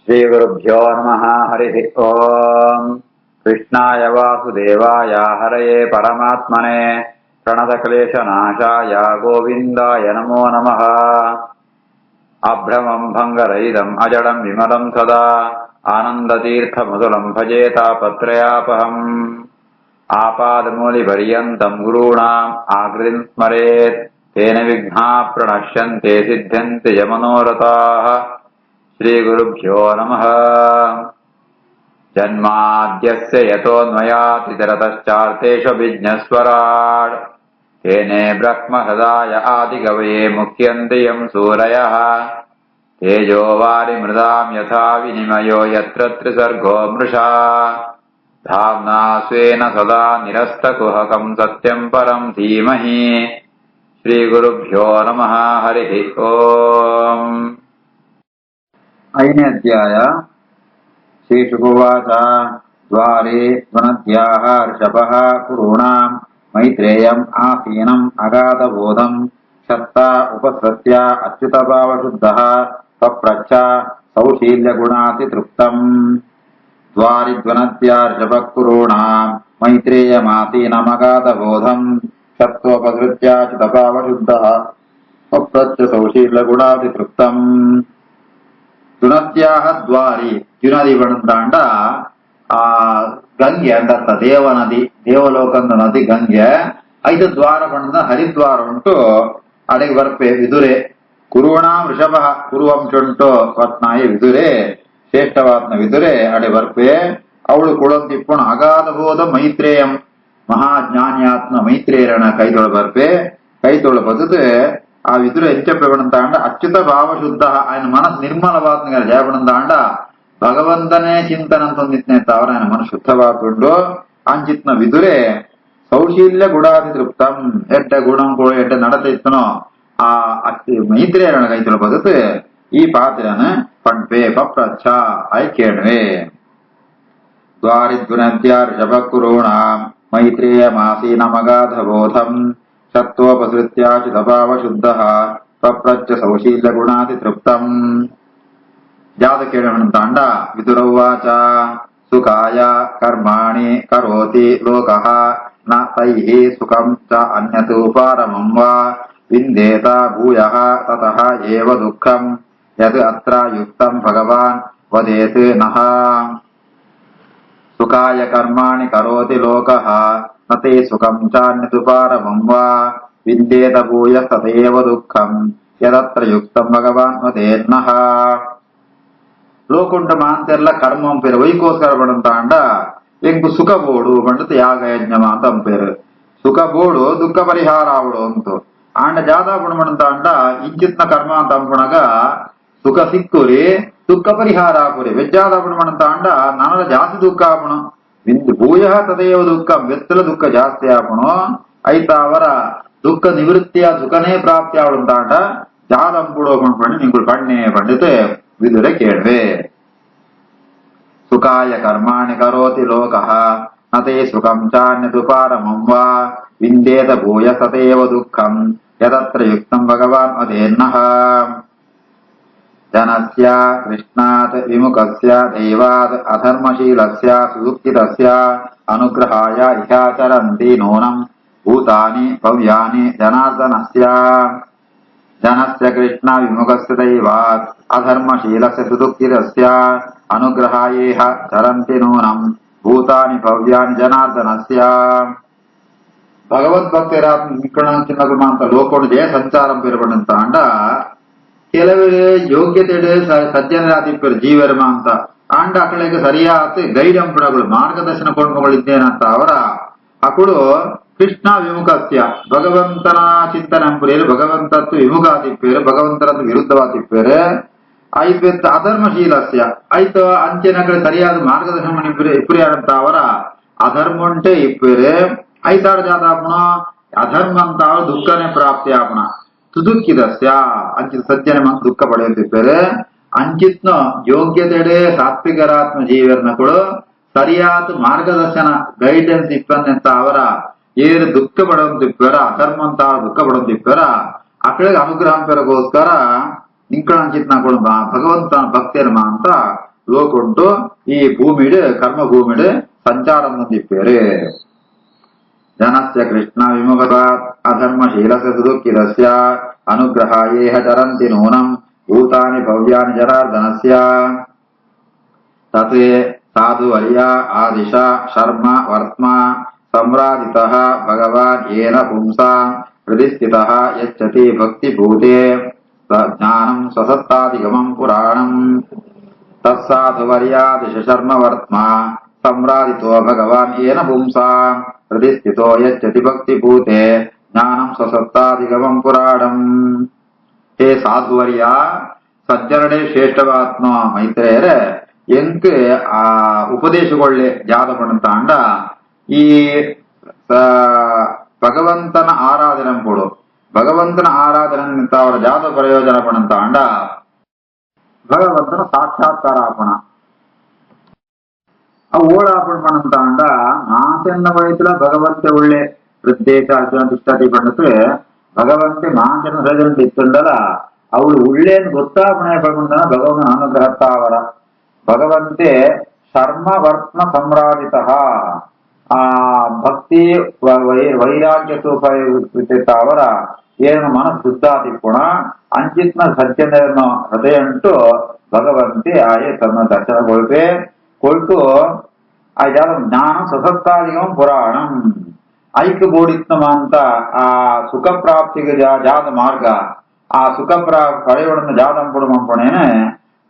श्रीगुरुभ्यो नमः। हरिः ओम्। कृष्णाय वासुदेवाय हरये परमात्मने प्रणतक्लेशनाशाय गोविन्दाय नमो नमः। अभ्रमं भङ्गरहितम् अजडं विमलं सदा आनन्दतीर्थमधुरं भजे तापत्रयापहम्। आपादमूलिपर्यन्तं गुरूणाम् आकृतिं स्मरेत् तेन विघ्नाः प्रणश्यन्ते सिद्ध्यन्ति च मनोरथाः। श्रीगुरुभ्यो नमः। जन्माद्यस्य यतोऽन्वयातितरतश्चार्थेष्वभिज्ञस्वराट् तेने ब्रह्महृदाय आदिकवये मुह्यन्ति यं सूरयः। तेजो वारिमृदां यथा विनिमयो यत्र त्रिसर्गो मृषा धाम्ना स्वेन सदा निरस्तकुहकं सत्यं परं धीमहि। श्रीगुरुभ्यो नमः। हरिः ओम्। ऐने अध्याय। श्रीशुकुवाच द्वारे त्वनद्याः ऋषभः कुरूणां मैत्रेयम् आसीनम् अगाधबोधं क्षत्ता उपसृत्य अच्युतभावशुद्धः पप्रच्छ सौशील्यगुणातितृप्तम्। द्वारिद्वनद्या ऋषभः कुरूणां मैत्रेयमासीनमगाधबोधं क्षत्तोपसृत्य अच्युतभावशुद्धः पप्रच्छ सौशील्यगुणातितृप्तम्. ದುನದ್ಯಾಹ ದ್ವಾರಿ ದ್ಯುನದಿ ಬಂದಾಂಡ ಆ ಗಂಗೆ ಅಂತ ದೇವನದಿ ದೇವಲೋಕದ ನದಿ ಗಂಗೆ 5 ದ್ವಾರ ಬಂದ ಹರಿದ್ವಾರ ಉಂಟು ಅಡೆಗೆ ಬರ್ಪೆ ವಿದುರೆ ಕುರುಣಾಂ ಋಷಭ ಕುರುವಂಶುಂಟು ಪತ್ನಾಯ ವಿದುರೆ ಶ್ರೇಷ್ಠವಾತ್ನ ವಿದುರೆ ಅಡೆ ಬರ್ಪೆ ಅವಳು ಕುಳಂತಿಪ್ಪುಣ ಅಗಾಧಬೋಧ ಮೈತ್ರೇಯಂ ಮಹಾಜ್ಞಾನಿಯಾತ್ಮ ಮೈತ್ರೇಯರಣ ಕೈತೊಳ ಬರ್ಪೆ ಕೈತೊಳ ಬದುದು ಆ ವಿದುರ ಹೆಚ್ಚಪ್ಪೆಬಣಂತಾಂಡ ಅಚ್ಯುತ ಭಾವಶುದ್ಧ ఆయన మనసు నిర్మలవాత్ని గారు చేయబడంతాండ భగవంతనే చింతన పొందిత్నేత అవర ఆయన మనసు శుద్ధవాతుండో అంచిత్న విదురే సౌశీల్య గుడాది తృప్తం ఎట్ట గుణం కూడా ఎట్ట నడత ఇత్తనో ఆ ಮೈತ್ರೇಯರಣ ಕೈತೊಳ ಬದುತು ಈ ಪಾತ್ರನ ಪಣ್ಪೆ ಪಪ್ರಚ್ಛ ಐಕೇಣ್ವೆ. ದ್ವಾರಿದ್ವನದ್ಯ ಋಷಭಕುರುಣಾಂ ಮೈತ್ರೇಯಮಾಸೀನಮಗಾಧಬೋಧಂ ಸತ್ವೋಪಸೃತ್ಯಾಚಿತಭಾವಶುದ್ಧಃ ಪಪ್ರಚ್ಛ ಸೌಶೀಲ್ಯಗುಣಾತಿತೃಪ್ತಂ. ಜಾತಕೇಳಮಂತಾಂಡ ವಿದುರೌವಾಚ ಸುಖಾಯ ಕರ್ಮಾಣಿ ಕರೋತಿ ಲೋಕಃ ನ ತೈಃ ಸುಖಂ ಚ ಅನ್ಯತ್ ಉಪಾರಮಂ ವಾ ವಿಂದೇತ ಭೂಯಃ ತತಃ ಏವ ದುಃಖಂ ಯದ್ ಅತ್ರ ಯುಕ್ತಂ ಭಗವಾನ್ ವದೇತ್ ನಃ. ಸುಖಾಯ ಕರ್ಮಾಣಿ ಕರೋತಿ ಲೋಕಃ ನ ತೇ ಸುಖಂ ಚಾನ್ಯದುಪಾರಮಂ ವಾ ವಿಂದೇತ ಭೂಯಸ್ತತೇವ ದುಃಖಂ ಯದತ್ರ ಯುಕ್ತಂ ಭಗವಾನ್ ವದೇನ್ನಃ. ಲೋಕುಂಡ ಮಾಂತೆಲ್ಲ ಕರ್ಮಂ ಪೇರು ವೈಕೋಸ್ಕರ ಪಡಂತಾಂಡ ಎಂಕು ಸುಖ ಬೋಡು ಪಂಡತ ಯಾಗ ಯಜ್ಞಮ ಅಂತ ಅಂಪೇರು. ಸುಖ ಬೋಡು ದುಃಖ ಪರಿಹಾರ ಆವಡು ಅಂತು ಆಂಡ ಜಾದಾ ಪುಣಮಣಂತಾಂಡ ಇಂಚಿತ್ನ ಕರ್ಮ ಅಂತ ಅಂಪುಣಗ ಸುಖ ಸಿಕ್ಕುರಿ ದುಃಖ ಪರಿಹಾರ ಆಪುರಿ ವೆಜ್ಜಾದ ಪುಣಮಣಂತಾಂಡ ನನಗ ಜಾಸ್ತಿ ದುಃಖ ಆಪುಣ ಭೂಯ ತದೇವ ದುಃಖ ವ್ಯತ್ತಲ ದುಃಖ ಜಾಸ್ತಿ ಆಪುಣು ಐತ ಅವರ ದುಃಖ ನಿವೃತ್ತಿಯ ಸುಖನೇ ಪ್ರಾಪ್ತಿ ಆವಡುಂತಾಂಡ ಜಾದಂಪುಡೋ ಪಂಡು ನಿಂಗುಳು ಪಣ್ಣೆ ಪಂಡಿತು ವಿದುರೆ ಕೇಳ್ವೆ. ಸುಖಾಯ ಕರ್ಮಾಣಿ ಕರೋತಿ ಲೋಕಃ ನ ತೇ ಸುಖಂ ಚಾನ್ಯದುಪಾರಮಂ ವಾ ವಿಂದೇತ ಭೂಯ ಸತೇವ ದುಃಖಂ ಯದತ್ರ ಯುಕ್ತಂ ಭಗವಾನ್ ವದೇನ್ನಃ. ಜನಸ್ಯ ಕೃಷ್ಣಾತ್ ವಿಮುಖಸ್ಯ ದೈವಾತ್ ಅಧರ್ಮಶೀಲಸ್ಯ ಸುದುಃಖಿತಸ್ಯ ಅನುಗ್ರಹಾಯ ಇಹಾಚರಂತಿ ನೂನಂ ಭೂತಾನಿ ಭವ್ಯಾನಿ ಜನಾರ್ದನಸ್ಯ. ಜನಸ್ಯ ಕೃಷ್ಣ ವಿಮುಖಸ್ಯ ದೈವಾತ್ ಅಧರ್ಮಶೀಲಸ್ಯ ಸುದುಃಖಿತಸ್ಯ ಅನುಗ್ರಹಾಯೇಹ ಚರಂತಿ ನೂನಂ ಭೂತಾನಿ ಭವ್ಯಾನಿ ಜನಾರ್ದನಸ್ಯ. ಭಗವದ್ಭಕ್ತರಾತ್ ನಿಕ್ಕಣಂಚಿನಗುಮ ಅಂತ ಲೋಕೋಡು ಜಯ ಸಂಚಾರಂ ಪೇರ್ಪಡಂತ ಅಂಡ ಕೆಲವು ಯೋಗ್ಯತೆ ಸಜ್ಜನರಾತಿಪ್ಪರು ಜೀವರ್ಮ ಅಂತ ಆಂಡ ಅಕಳಿಗೆ ಸರಿಯಾದ ಗೈಡ್ ಅಂಪಡಗಳು ಮಾರ್ಗದರ್ಶನ ಕೊಂಡುಗಳಿದ್ದೇನಂತ ಅವರ ಅಕಳು ಕೃಷ್ಣ ವಿಮುಖಸ್ಯ ಭಗವಂತನ ಚಿಂತನೆ ಅಂಪುರೇರು ಭಗವಂತತ್ತು ವಿಮುಖಾತಿಪ್ಪೇರು ಭಗವಂತರದ್ದು ವಿರುದ್ಧವಾತಿಪ್ಪೇರು ಐದು ಅಧರ್ಮಶೀಲಸ್ಯ ಐತು ಅಂಚೆನಗಳು ಸರಿಯಾದ ಮಾರ್ಗದರ್ಶನ ಇಪ್ಪುರಿಯಾದಂತ ಅವರ ಅಧರ್ಮ ಉಂಟೆ ಇಪ್ಪೇರು ಐತಾಡು ಜಾತಾಪುಣ ಅಧರ್ಮ ಅಂತ ಅವರು ದುಃಖನೇ ಪ್ರಾಪ್ತಿ ಆಪುಣ ಸುದುಃಖಿತಸ್ಯ ಅಂಚಿತ ಸಜ್ಜನೆ ಮಂತ್ ದುಃಖ ಪಡೆಯುತ್ತಿಪ್ಪೇರು ಅಂಚಿತ್ನ ಯೋಗ್ಯತೆಡೆ ಸಾತ್ವಿಕರಾತ್ಮ ಜೀವರ್ನಗಳು ಸರಿಯಾದ ಮಾರ್ಗದರ್ಶನ ಗೈಡೆನ್ಸ್ ಇಪ್ಪಂತ ಅವರ ಏರು ದುಃಖ ಪಡೆಯುತ್ತಿಪ್ಪೇರ ಅಧರ್ಮ ಅಂತ ದುಃಖ ಪಡೆಯುತ್ತಿಪ್ಪೇರ ಅಕಳಿಗೆ ಅನುಗ್ರಹ ಪೇರಗೋಸ್ಕರ ನಿಂಕಳ ಅಂಚಿತ್ನ ಭಗವಂತನ ಭಕ್ತಿಯರ್ಮ ಅಂತ ಲೋಕುಂಟು ಈ ಭೂಮಿಡ್ ಕರ್ಮ ಭೂಮಿಡ್ ಸಂಚಾರ ಹೊಂದಿಪ್ಪೇರು ಜನಸ್ಯ ಕೃಷ್ಣ ವಿಮುಖತಾತ್ ಅಧರ್ಮಶೀಲಸ್ಯ ಸುದುಃಖಿತಸ್ಯ ಅನುಗ್ರಹಾಯೇಹ ಚರಂತಿ ನೂನಂ ಭೂತಾನಿ ಭವ್ಯಾನಿ ಜನಾರ್ದನಸ್ಯ ತತ್ ಸಾಧುವರ್ಯ ಆದಿಶ ಶರ್ಮ ವರ್ತ್ಮ ಸಂರಾಜಿತಃ ಭಗವಾನ್ ಯೇನ ಪುಂಸಾಂ ಹೃದಿಸ್ಥಿತಃ ಯಚ್ಚತಿ ಭಕ್ತಿಭೂತೆ ಜ್ಞಾನಂ ಸ್ವಸತ್ತಾಧಿಗಮಂ ಪುರಾಣಂ ತತ್ಸಾಧುವರ್ಯಾದಿಶ ಶರ್ಮ ವರ್ತ್ಮ ಸಂರಾಜಿತೋ ಭಗವಾನ್ ಯೇನ ಪುಂಸಾಂ ಹೃದಿಸ್ಥಿತೋ ಯಚ್ಚತಿ ಭಕ್ತಿಭೂತೆ ಜ್ಞಾನಂ ಸ್ವಸತ್ತಾಧಿಗಮಂ ಪುರಾಣಂ. ಹೇ ಸಾಧುವರ್ಯ ಸಜ್ಜನಡೆ ಶ್ರೇಷ್ಠವಾತ್ಮ ಮೈತ್ರೇಯರೇ ಎಂಕ್ ಆ ಉಪದೇಶಗೊಳ್ಳೆ ಜಾದ ಪಣಂತಾಂಡ ಈ ಭಗವಂತನ ಆರಾಧನೆ ಕೊಡು ಭಗವಂತನ ಆರಾಧನೆ ಅವರ ಜಾತ ಪ್ರಯೋಜನ ಪಣಂತಾಂಡ ಭಗವಂತನ ಸಾಕ್ಷಾತ್ಕಾರ ಆಪಣ ಆ ಓಡಾಪಣ ಪಣಂತಾಂಡ ಮಾತೆನ್ನ ವಯಸ್ಸುಲ ಭಗವಂತೆ ಒಳ್ಳೆ ಪ್ರತ್ಯೇಕ ಅರ್ಜುನ ಇಷ್ಟತಿ ಪಂಡತ್ರೆ ಭಗವಂತೆ ಮಾಂಚನ ಹೃದಯ ಇತ್ತುಂಡಲ ಅವಳು ಉಳ್ಳೇನು ಗೊತ್ತಾಪಣೆ ಪಡ್ಕೊಂಡ ಭಗವಂತನ ಅನುಗ್ರಹತ್ತಾವರ ಭಗವಂತೆ ಶರ್ಮ ವರ್ತ್ಮ ಸಂರಾಜಿತ ಆ ಭಕ್ತಿ ವೈರಾಗ್ಯ ಅವರ ಏನು ಮನಸ್ಸು ಶುದ್ಧಾತಿಪುಣ ಅಂಚಿತ್ನ ಸಜ್ಜನರನ್ನು ಹೃದಯ ಉಂಟು ಭಗವಂತೆ ಆಯೇ ತನ್ನ ದರ್ಶನಗೊಳ್ಪೆ ಕೊಟ್ಟು ಆ ಜ್ಞಾನ ಸ್ವಸತ್ತಾದಿಗಂ ಪುರಾಣಂ ಐಕ್ಯ ಬೋಡಿತ್ನಮ ಅಂತ ಆ ಸುಖ ಪ್ರಾಪ್ತಿಗೆ ಜಾದ ಮಾರ್ಗ ಆ ಸುಖ ಪಡೆಯೋಡನ್ನು ಜಾದಂಪುಡು ಮಂಪಣೇನೆ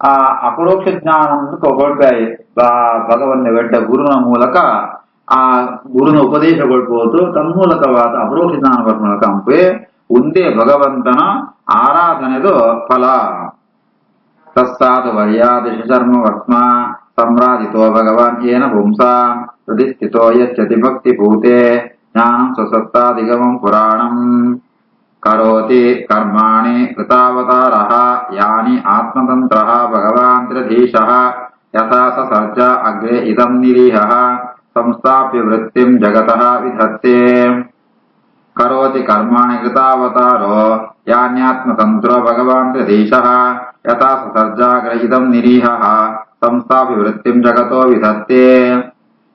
ಆ ಅಪರೋಕ್ಷ ಜ್ಞಾನ ಕೊಳ್ಪಾಯಿ ಭಗವಂತ ವೆಡ್ಡ ಗುರುನ ಮೂಲಕ ಆ ಗುರುನ ಉಪದೇಶಗೊಳ್ಬೋದು ತನ್ಮೂಲಕವಾದ ಅಪರೋಕ್ಷ ಜ್ಞಾನ ಮೂಲಕ ಅಂಪೆ ಒಂದೇ ಭಗವಂತನ ಆರಾಧನೆದು ಫಲ. ತಸ್ಸಾದು ವರ್ಯಾದಿಶ ಶರ್ಮ ವರ್ತ್ಮ ಸಂರಾಜಿತೋ ಭಗವಾನ್ ಯೇನ ಪುಂಸಾಂ ಹೃದಿಸ್ಥಿತೋ ಯಚ್ಚತಿ ಭಕ್ತಿಭೂತೆ ಜ್ಞಾನಂ ಸ್ವಸತ್ತಾಧಿಗಮಂ ಪುರಾಣಂ ಕರೋತಿ ಕರ್ಮಾಣಿ ಕೃತಾವತಾರಃ ಯಾನಿ ಆತ್ಮತಂತ್ರಃ ಭಗವಾನ್ ತ್ರಿಧೀಶಃ ಯಥಾ ಸಸರ್ಜ ಅಗ್ರೆ ಇದಂ ನಿರೀಹಃ ಸಂಸ್ಥಾಪ್ಯ ವೃತ್ತಿಂ ಜಗತಃ ವಿಧತ್ತೆ. ಕರೋತಿ ಕರ್ಮಾಣಿ ಕೃತಾವತಾರೋ ಯಾನ್ಯಾತ್ಮತಂತ್ರೋ ಭಗವಾನ್ ತ್ರಿಧೀಶಃ ಯಥಾ ಸಸರ್ಜ ಅಗ್ರೆ ಇದಂ ನಿರೀಹಃ ಸಂಸ್ಥಾಪ್ಯ ವೃತ್ತಿಂ ಜಗತೋ ವಿಧತ್ತೆ.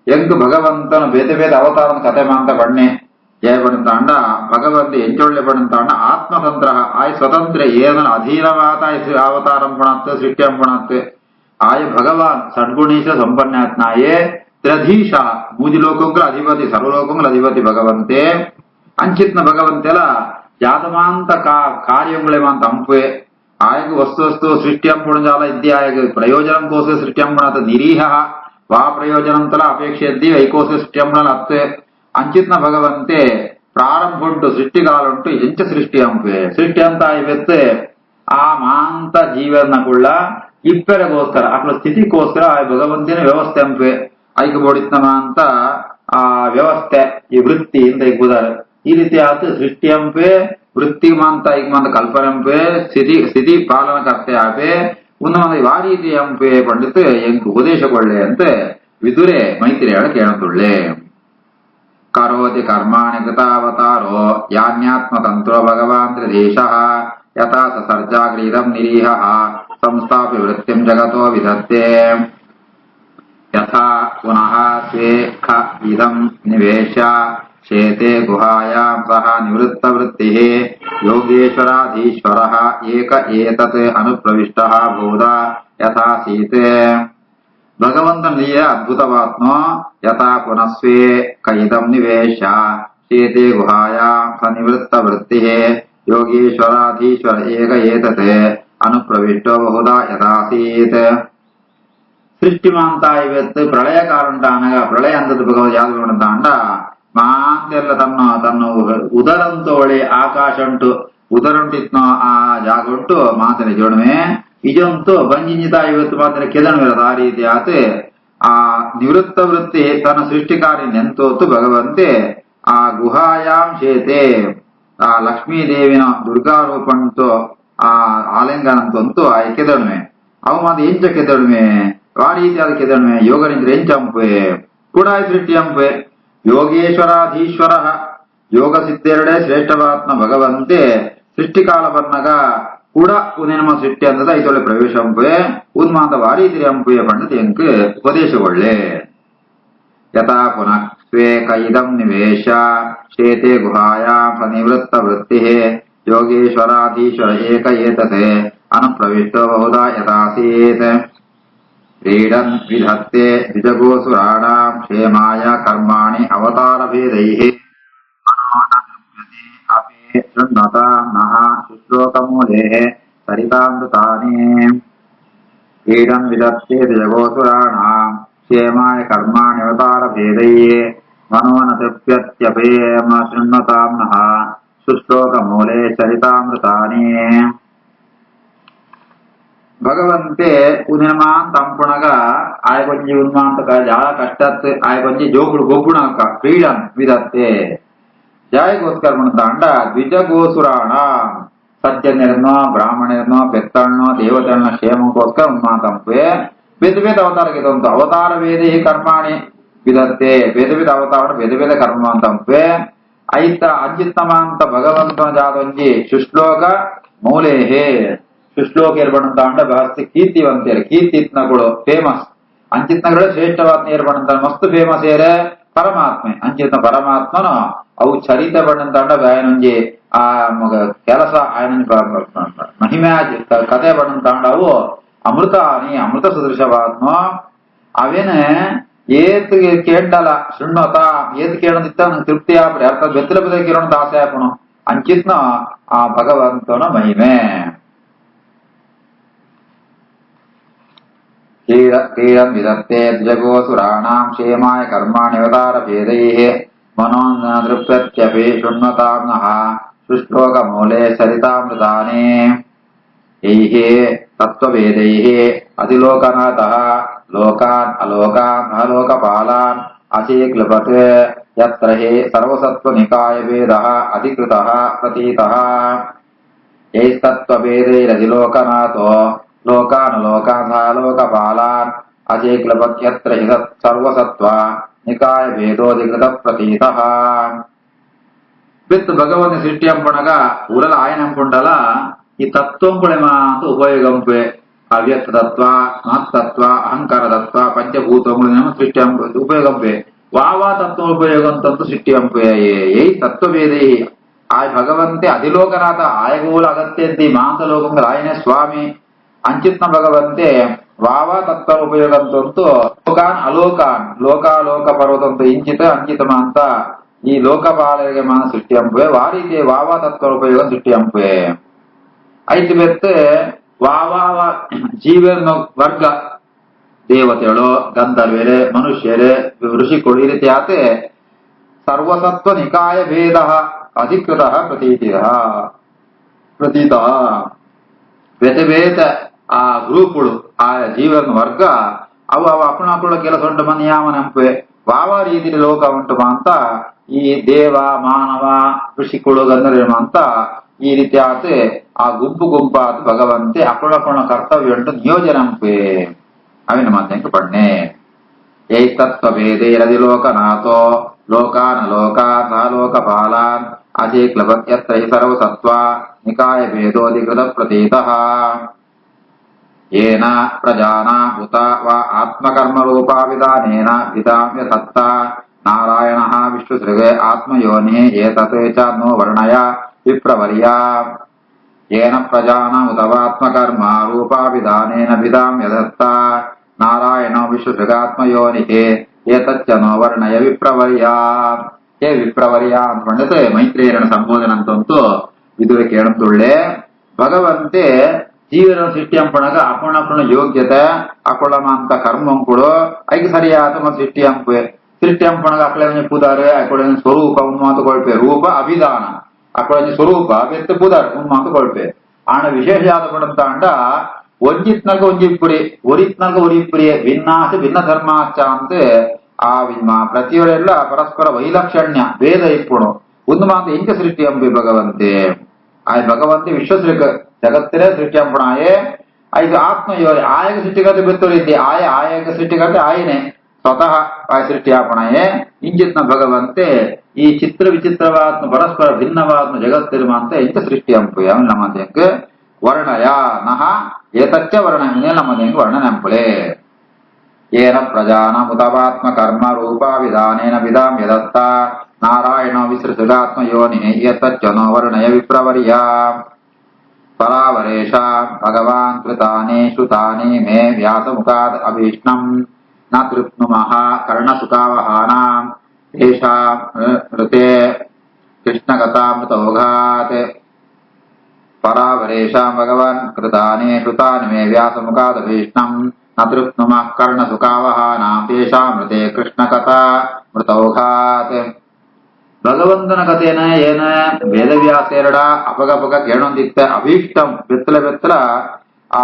ಎಂಕ್ ಭಗವಂತನು ಬೇತೆ ಬೇತೆ ಅವತಾರದ ಕಥೆ ಮಾಂತ ಬಣ್ಣೆ ಜಯ ಪಡಂತಾಂಡ ಭಗವಂತ ಎಂಚೊಳ್ಳೆ ಪಡಂತಾಂಡ ಆತ್ಮತಂತ್ರ ಆಯ್ ಸ್ವತಂತ್ರ ಏನ ಅಧೀನವಾದ ಅವತಾರಂ ಪಣತ್ ಸೃಷ್ಟಿಯಂ ಪಣತ್ ಆಯ್ ಭಗವಾನ್ ಸಡ್ಗುಣೀಶ ಸಂಪನ್ನಾತ್ನಾಯೇ ತ್ರಧೀಶ ಮೂಜಿ ಲೋಕಂಗಳ ಅಧಿಪತಿ ಸರ್ವಲೋಕಂಗಳ ಅಧಿಪತಿ ಭಗವಂತೆ ಅಂಚಿತ್ನ ಭಗವಂತೆಲ ಜಾತಮಾಂತ ಕಾರ್ಯಂಗಳೇ ಮಾಂತ ಅಂಪೆ ಆಯಗ ವಸ್ತು ಸೃಷ್ಟಿಯಂ ಪುಣಜಾಲ ಇದ್ದಿ ಆಯಗ ಪ್ರಯೋಜನಂ ಕೋಸ ಸೃಷ್ಟಿಯಂ ಪಣತ್ ನಿರೀಹ ವಾ ಪ್ರಯೋಜನಂತಲ ಅಪೇಕ್ಷೆ ಇದ್ದಿ ಐಕೋಸ ಸೃಷ್ಟಿಯಂ ಪಣ ಅತ್ತೆ ಅಂಚಿತ್ನ ಭಗವಂತೆ ಪ್ರಾರಂಭ ಉಂಟು ಸೃಷ್ಟಿಗಾಲುಂಟು ಎಂಚ ಸೃಷ್ಟಿ ಅಂಪೆ ಸೃಷ್ಟಿ ಅಂತ ಇವತ್ತೆ ಆ ಮಾಂತ ಜೀವನಗುಳ್ಳ ಇಪ್ಪೆರೆಗೋಸ್ಕರ ಅಕ್ಳ ಸ್ಥಿತಿಗೋಸ್ಕರ ಆ ಭಗವಂತಿನ ವ್ಯವಸ್ಥೆ ಅಂಪೆ ಐಕ ಬೋಡಿತ್ನಮ ಅಂತ ಆ ವ್ಯವಸ್ಥೆ ಈ ವೃತ್ತಿ ಅಂತ ಇಗ್ಬೋದಾರೆ ಈ ರೀತಿ ಆತ ಸೃಷ್ಟಿ ಅಂಪೆ ವೃತ್ತಿ ಮಾಂತ ಈಗ ಮಾಂತ ಕಲ್ಪನೆ ಅಂಪೆ ಸ್ಥಿತಿ ಪಾಲನಕರ್ತೆ ಆಪೆ ಉನ್ನಮ ಆ ರೀತಿ ಅಂಪೆ ಪಂಡಿತ್ ಎಂಕ್ ಉಪದೇಶಗೊಳ್ಳೆ ಅಂತ ವಿದುರೆ ಮೈತ್ರಿಯಾಳ ಕೇಳತುಳ್ಳೆ. ಕರೋತಿ ಕರ್ಮಾಣಿ ಕೃತಾವತಾರೋ ಯಾನ್ಯಾತ್ಮತಂತ್ರೋ ಭಗವಾನ್ ತ್ರಿಧೀಶಃ ಯಥಾ ಸಸರ್ಜಾಗ್ರೀದಂ ನಿರೀಹಃ ಸಂಸ್ಥಾಪ್ಯ ವೃತ್ತಿಂ ಜಗತೋ ವಿಧತ್ತೆ. ಯಥಾ ಪುನಃ ಸ್ವೇ ಖ ಇದಂ ನಿವೇಶ್ಯ ಶೇತೆ ಗುಹಾಯಾಂ ಸಹ ನಿವೃತ್ತ ವೃತ್ತಿಃ ಯೋಗೇಶ್ವರಾಧೀಶ್ವರಃ ಏಕ ಏತತ್ ಅನುಪ್ರವಿಷ್ಟಃ ಬಹುಧ ಯಥಾ ಸೀತೆ. ಭಗವಂತನಿಯ ಅದ್ಭುತವಾತ್ಮ ಯಥಾ ಪುನಸ್ವೇ ಕೈದಂ ನಿವೇಶ ಶೇತೆ ಗುಹಾಯಾಂ ಸ ನಿವೃತ್ತ ವೃತ್ತಿ ಯೋಗೀಶ್ವರಾಧೀಶ್ವರ ಏಕ ಏತತೆ ಅನುಪ್ರವಿಷ್ಟೋ ಬಹುಧಾ ಯಥಾಸೀತ್. ಸೃಷ್ಟಿಮಾಂತ ಇವತ್ತು ಪ್ರಳಯ ಕಾಲುಂಟಾನಗ ಪ್ರಳಯ ಅಂತದ್ದು ಭಗವಂತ ಯಾವ್ದು ಉಂಟಾಂಡ ಮಾಂತೆಲ್ಲ ತನ್ನ ಉದರಂತೋಳೆ ಆಕಾಶ ಉಂಟು ಉದರುಂಟಿತ್ನೋ ಆ ಜಾಗ ಉಂಟು ಮಾತನ ಜೋಡಮೆ ಇಜಂತೂ ಬಂಜಿಂಜಿತ ಇವತ್ತು ಮಾತ್ರ ಕೆದನವಿರದ ಆ ರೀತಿ ಆತ ಆ ನಿವೃತ್ತ ವೃತ್ತಿ ತನ್ನ ಸೃಷ್ಟಿಕಾರಿ ನೆಂತೋತು ಭಗವಂತೆ ಆ ಗುಹಾಯಾಂ ಶೇತೆ ಆ ಲಕ್ಷ್ಮೀದೇವಿನ ದುರ್ಗಾರೂಪಂತು ಆ ಆಲಿಂಗನಂತಂತೂ ಆ ಕೆದಣಮೆ ಅವು ಮಾತ್ರ ಎಂಚ ಕೆದಣಮೆ ಆ ರೀತಿಯಾದ ಕೆದಣಮೆ ಯೋಗನಿಂದ ಎಂಚಂಪೆ ಕೂಡ ಸೃಷ್ಟಿ ಅಂಪೆ. ಯೋಗೇಶ್ವರಾಧೀಶ್ವರ ಯೋಗ ಸಿದ್ಧೆರಡೆ ಶ್ರೇಷ್ಠವಾತ್ಮ ಭಗವಂತೆ ಸೃಷ್ಟಿಕಾಲ ಬನ್ನಗ ಕೂಡ ಉನೇನಮ ಸೃಷ್ಟಿ ಅಂತದ ಐತೊಳ್ಳೆ ಪ್ರವೇಶ ಅಂಪುವೆ ಉನ್ಮಾಂತ ವಾರಿ ತಿರಿ ಅಂಪುವೆ ಪಂಡತಿ ಎಂಕ್ ಉಪದೇಶಗೊಳ್ಳೆ ಯಥಾ ಪುನಃ ಸ್ವೆ ಕೈದಂ ನಿವೇಶ ಶೇತೆ ಗುಹಾಯಾಂ ಸನಿವೃತ್ತ ವೃತ್ತಿ ಯೋಗೇಶ್ವರಾಧೀಶ್ವರ ಏಕ ಏತತೆ ಅನುಪ್ರವಿಷ್ಟೋ ಬಹುಧಾ ಯಥಾಸೀತ್ ಕ್ರೀಡನ್ ವಿಧತ್ತೆ ದ್ವಿಜಗೋಸುರಾಣಾಂ ಕ್ಷೇಮಾಯ ಕರ್ಮಾಣಿ ಅವತಾರಭೇದೈಃ अपि शृण्वतां नः शुश्लोकमूलेः सरितामृतानि क्रीडन् विदत्ते द्विजगोसुराणां क्षेमाय कर्माणि अवतारभेदैः मनो न तृप्यत्यपेम शृण्वतां नः शुश्लोकमूले सरितामृतानि ಭಗವಂತೆ ಉನಿರ್ಮಾಂತ ಅಂಪುಣಗ ಆಯ್ಕೊಂಜಿ ಉನ್ಮಾಂತಕ ಜಾಳ ಕಷ್ಟತ್ ಆಯ್ಕೊಂಜಿ ಜೋಗುಳು ಗೊಬ್ಬುಣಕ ಕ್ರೀಡನ್ ವಿದತ್ತೆ ಜಾಯಿಗೋಸ್ಕರ ಬಂದ ದ್ವಿಜ ಗೋಸುರಾಣ ಸಜ್ಜನಿರನೋ ಬ್ರಾಹ್ಮಣರನೋ ಬೆತ್ತಣ್ಣೋ ದೇವತೆಗಳನ್ನ ಕ್ಷೇಮಕ್ಕೋಸ್ಕರ ಉನ್ಮಾಂತಂಪೆ ಬೇದ ಬೇದ ಅವತಾರಕ್ಕಿದಂತು ಅವತಾರ ವೇದಿ ಕರ್ಮಾಣಿ ವಿದತ್ತೆ ಬೇದ ಬೇದ ಅವತಾರ ಬೇದ ಬೇದ ಕರ್ಮ ಅಂತಂಪೆ ಐತ ಅಂಜಿತ್ತಮಾಂತ ಭಗವಂತನ ಜಾದೊಂಜಿ ಶುಶ್ಲೋಕ ಮೌಲೇಹೇ ಶುಶ್ಲೋಕ ಏರ್ಪಡಂತ ಅಂಡ ಬಹಳ ಕೀರ್ತಿವಂತೇರು ಕೀರ್ತಿತ್ನಗಳು ಫೇಮಸ್ ಅಂಚಿತ್ನಗಳೇ ಶ್ರೇಷ್ಠವಾದ ಏರ್ಪಡಂತ ಮಸ್ತ್ ಫೇಮಸ್ ಏರೆ ಪರಮಾತ್ಮೆ ಅಂಚಿತ್ನ ಪರಮಾತ್ಮನು ಅವು ಚರಿತ ಬಣ್ಣಂತ ಅಂಡ ಆಯನೊಂಜಿ ಆ ಕೆಲಸ ಆಯನ ಮಹಿಮೆ ಕಥೆ ಬಣ್ಣಂತ ಅಂಡ ಅವು ಅಮೃತಾನಿ ಅಮೃತ ಸದೃಶವಾದ್ಮ ಅವೇನೆ ಏತ್ ಕೇಂಡಲ ಶೃಣ್ವತ ಏತ್ ಕೇಳದಿತ್ತ ನಂಗೆ ತೃಪ್ತಿ ಆಗ್ಬಿಡಿ ಅರ್ಥ ಬೆತ್ತಲ ಬೆದ ಕೇಳೋಣ ಆಸೆ ಹಾಕೋಣ ಅಂಚಿತ್ನ ಆ ಭಗವಂತನ ಮಹಿಮೆ क्रीडन् विदत्ते द्विजगोसुराणां क्षेमाय कर्माणि अवतारभेदैः मनो न तृप्यत्यपि शृण्वतां नः शुश्लोकमूले सरितामृतानि यैः तत्त्ववेदैः अधिलोकनाथः लोकान् अलोकान् अलोकपालान् अचीक्लपत् यत्र हि सर्वसत्त्वनिकायभेदः अधिकृतः प्रतीतः यैस्तत्त्वभेदैरधिलोकनाथो लोकानुलोकान् लोकपालान् अचीक्लपत्यत्र हि सर्वसत्त्व निकाय भेदोधिकृत प्रतीतः ಬಿತ್ತು ಭಗವಂತ ಸೃಷ್ಟಿ ಅಂಪಣಗ ಊರಲ್ಲ ಆಯನ ಅಂಪುಂಡಲ ಈ ತತ್ವಂಪುಳೆಮ ಅಂತ ಉಪಯೋಗಂಪೆ ಅವ್ಯಕ್ತ ತತ್ವ ಮಹತ್ತತ್ವ ಅಹಂಕಾರ ತತ್ವ ಪಂಚಭೂತಗಳು ಸೃಷ್ಟಿ ಉಪಯೋಗಂಪೆ ವಾವಾ ತತ್ವ ಉಪಯೋಗ ಅಂತಂದು ಸೃಷ್ಟಿ ಅಂಪೆ ಏ ತತ್ವವೇದಿ ಆ ಭಗವಂತೆ ಅಧಿಲೋಕನಾಥ ಆಯಗೋಲ ಅಗತ್ಯಂತಿ ಮಾಂತಲೋಕಂಗ ಆಯನೇ ಸ್ವಾಮಿ ಅಂಚಿತ್ನ ಭಗವಂತೆ ವಾವಾ ತತ್ವ ಉಪಯೋಗ ಅಂತಂತೂ ಲೋಕಾನ್ ಅಲೋಕಾನ್ ಲೋಕಾಲೋಕ ಪರ್ವತಂತ ಇಂಚಿತ ಅಂಚಿತಮ ಅಂತ ಈ ಲೋಕಪಾಲರಿಗೆ ಮಾನ ಸೃಷ್ಟಿ ಅಂಪುವೆ ವಾರೀತಿ ವಾವಾ ತತ್ವ ಉಪಯೋಗ ಸೃಷ್ಟಿ ಅಂಪುವೆ ಐದು ಬೆತ್ತ ವಾವಾವ ಜೀವನ ವರ್ಗ ದೇವತೆಗಳು ಗಂಧರ್ವರೆ ಮನುಷ್ಯರೇ ಋಷಿಗಳು ಈ ರೀತಿ ಆತೆ ಸರ್ವಸತ್ವ ನಿಕಾಯ ಭೇದ ಅಧಿಕೃತ ಪ್ರತೀತ ಬೇತೆ ಬೇತ ಆ ಗ್ರೂಪ್ಗಳು ಆ ಜೀವನ ವರ್ಗ ಅವು ಅವ ಅಪುಣ ಕೆಲಸ ಉಂಟು ಮನ್ಯಾಮನ ಅಂಪೆ ವಾವ ರೀತಿ ಲೋಕ ಉಂಟು ಅಂತ ಈ ದೇವ ಮಾನವ ಋಷಿಗಳು ಗಂಧರ್ವ ಅಂತ ಈ ರೀತಿ ಆತ ಆ ಗುಂಪು ಆತ ಭಗವಂತೆ ಅಪುಣ ಕರ್ತವ್ಯ ಉಂಟು ನಿಯೋಜನೆ ಅಂಪೆ ಅವಿನ ಮಾತಂಕ ಪಣ್ಣೆ ಯೈತತ್ವಭೇದೇರದಿ ಲೋಕನಾಥೋ ಲೋಕಾನ್ ಲೋಕಾನ್ ಲೋಕಪಾಲಾನ್ ಅಚೀಕ್ಲಪತ್ಯತ್ರ ಹಿ ಸರ್ವಸತ್ವ ನಿಕಾಯ ಭೇದೋಧಿಕೃತ ಪ್ರತೀತಃ येन प्रजाना उत वा आत्मकर्मरूपा विधानेन विधाम्य सत्ता नारायणः विष्णुसृगे आत्मयोनिः एतत् च नो वर्णय विप्रवर्या येन प्रजाना उत वा आत्मकर्म रूपा विधानेन विधाम्य सत्ता नारायणो विष्णुसृगात्मयोनिः एतच्च नो वर्णय विप्रवर्या हे विप्रवर्या ಅಂತ ಬಂದಿದೆ ಮೈತ್ರೇಯನ ಸಂಬೋಧನೆ ಅಂತಂತೂ ಇದುವೆ ಕೇಳಂತುಳ್ಳೆ ಭಗವಂತೆ ಜೀವನ ಸೃಷ್ಟಿ ಅಂಪಣಗ ಅಪುಣ ಯೋಗ್ಯತೆ ಅಕೊಳಮಂತ ಕರ್ಮಂಕುಳು ಐಗೆ ಸರಿಯಾದ ಸೃಷ್ಟಿ ಅಂಪೆ ಸೃಷ್ಟಿ ಅಂಪಣಗ ಅಕಳೆ ಪುದಾರೆ ಅಕೊಳೆ ಸ್ವರೂಪ ಉನ್ಮಾಂತ ಕೊಳ್ಪೆ ರೂಪ ಅಭಿಧಾನ ಅಕೊಳೆ ಸ್ವರೂಪ ಬೆತ್ತ ಪುದಾರ್ ಉನ್ಮಾಂತ ಕೊಳ್ಪೆ ಆಣ ವಿಶೇಷ ಆದ ಪಡಂತ ಅಂಡ ಒಂಜಿತ್ನಗ ಒಂಜಿಪ್ಪುರಿ ಒರಿತ್ನಗ ಒರಿಪ್ಪುರಿ ಭಿನ್ನಾಸ ಭಿನ್ನ ಧರ್ಮಾಚ ಅಂತ ಆ ಪ್ರತಿಯೊರೆಲ್ಲ ಪರಸ್ಪರ ವೈಲಕ್ಷಣ್ಯ ಭೇದ ಇಪ್ಪುಣು ಒಂದು ಮಾತು ಎಂಕ ಸೃಷ್ಟಿ ಅಂಪೆ ಭಗವಂತೆ ಆ ಭಗವಂತೆ ವಿಶ್ವಸೃಗ ಜಗತ್ತಿನ ಸೃಷ್ಟಿ ಅಂಪಣಾಯೇ ಐದು ಆತ್ಮಯೋನಿ ಆಯಗ ಸೃಷ್ಟಿಗತೆ ಬೆತ್ತೋರಿದ್ದೆ ಆಯಗ ಸೃಷ್ಟಿಗತೆ ಆಯನೆ ಸ್ವತಃ ಆಯ ಸೃಷ್ಟಿ ಆಪಣಾಯೇ ಇಂಜಿತ್ನ ಭಗವಂತೆ ಈ ಚಿತ್ರ ವಿಚಿತ್ರವಾತ್ಮ ಪರಸ್ಪರ ಭಿನ್ನವಾತ್ಮ ಜಗತ್ತಿರುವ ಅಂತ ಎಂತ ಸೃಷ್ಟಿ ಅಂಪು ಅವನ ಮಾತಂಕ ವರ್ಣಯ ನಹ ಏತಚ್ಚ ವರ್ಣನೆ ನಮ್ಮದೇನು ವರ್ಣನೆಂಪುಳೆ ಏನ ಪ್ರಜಾನಾಮುತವಾತ್ಮ ಕರ್ಮ ರೂಪ ವಿಧಾನೇನ ವಿಧಾಂ ಯದತ್ತ ನಾರಾಯಣೋ ವಿಸೃತುಗಾತ್ಮ ಯೋನಿನೇ ಏತಚ್ಚನೋ ವರ್ಣಯ ವಿಪ್ರವರ್ಯ ಪರಾವರೇಶ ಭಗವಾನ್ ಕೃತಾನಿ ಶ್ರುತಾನಿ ಮೇ ವ್ಯಾಸಮುಖಾದ್ ಅಭೀಷ್ಣಂ ನ ತೃಪ್ನುಮಃ ಕರ್ಣಸುಖಾವಹಾನಾಂ ತೇಷಾಂ ಋತೆ ಕೃಷ್ಣಗತಾಮೃತೌಘಾತ್ ಪರಾವರೇಶಾಂ ಭಗವಾನ್ ಕೃತಾನಿ ಶ್ರುತಾನಿ ಮೇ ವ್ಯಾಸಮುಖಾದ್ ಅಭೀಷ್ಣಂ ನ ತೃಪ್ನುಮಃ ಕರ್ಣಸುಖಾವಹಾನಾಂ ತೇಷಾಂ ಋತೆ ಕೃಷ್ಣಕಥಾ ಮೃತೌಘಾತ್ ಭಗವಂತನ ಕಥೆನ ಏನ ವೇದವ್ಯಾಸೇರಡ ಅಪಗಪಗ ಕೇಳೊಂದಿತ್ತ ಅಭೀಷ್ಟಂ ಬೆತ್ತಲ ಬೆತ್ತಲ ಆ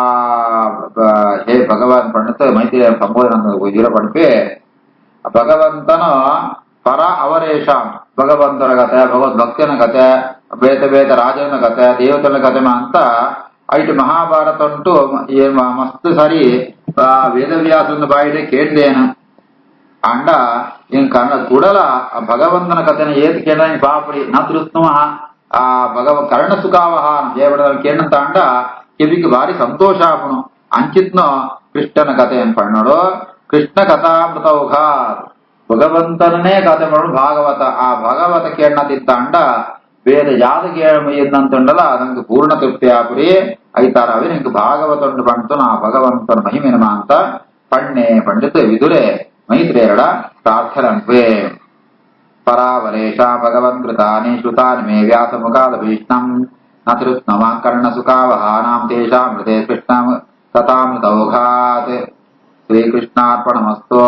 ಹೇ ಭಗವಾನ್ ಪಂಡಿತ ಮೈತ್ರಿ ಸಂಬೋಧನ ಉಜಿರ ಪಂಪೆ ಭಗವಂತನ ಪರ ಅವರೇಶ ಭಗವಂತನ ಕಥೆ ಭಗವದ್ ಭಕ್ತನ ಕಥೆ ಬೇತ ಬೇತ ರಾಜನ ಕಥೆ ದೇವತನ ಕಥೆ ಅಂತ ಐಟು ಮಹಾಭಾರತ ಉಂಟು ಮಸ್ತ್ ಸರಿ ವೇದವ್ಯಾಸನ ಬಾಯಿಡೆ ಕೇಳ್ದೇನು ಅಂಡ ಇನ್ ಕನ್ನಡ ಕೂಡಲ ಭಗವಂತನ ಕಥೆನ ಏತ್ ಕೇಳ ಪಾಪಡಿ ನ ತೃಪ್ನುಮ ಆ ಕರ್ಣ ಸುಖಾವಹಾನ ಜಯಬಡ ಕೇಳಂತ ಅಂಡ ಕಿವಿಗೆ ಭಾರಿ ಸಂತೋಷ ಆಪುನು ಅಂಚಿತ್ನೋ ಕೃಷ್ಣನ ಕಥೆಯನ್ನು ಪಣ್ಣೋಡು ಕೃಷ್ಣ ಕಥಾಮೃತೌಘ ಭಗವಂತನೇ ಕಥೆ ಮಾಡೋದು ಭಾಗವತ ಆ ಭಾಗವತ ಕೇಳತಿತ್ತ ಅಂಡ ಬೇರೆ ಯಾವ್ದು ಕೇಳಂತುಂಡಲ್ಲ ನಂಗೆ ಪೂರ್ಣ ತೃಪ್ತಿ ಆಪುರಿ ಐತಾರ ಅವಿ ನಿಂಗೆ ಭಾಗವತ ಉಂಡು ಪಣ್ತು ನಾ ಭಗವಂತನ ಮಹಿಮೆನಮ ಅಂತ ಪಣ್ಣೆ ಪಂಡಿತ ವಿದುರೆ ಮೈತ್ರೇಯರ ಪ್ರಾರ್ಥನಂತ್ವೇ ಪರಾವರೇಶ ಭಗವನ್ ಕೃತಾನಿ ಶ್ರುತಾನಿ ಮೇ ವ್ಯಾಸಮುಖಾದಭೀಷ್ಣಂ ನ ತೃಪ್ನಮ ಕರ್ಣಸುಖಾವಹಾನಾಂ ತೇಷಾಂ ಹೃತೆ ಕೃಷ್ಣ ಕಥಾಮೃತೌಘಾತ್ ಶ್ರೀಕೃಷ್ಣಾರ್ಪಣಮಸ್ತು.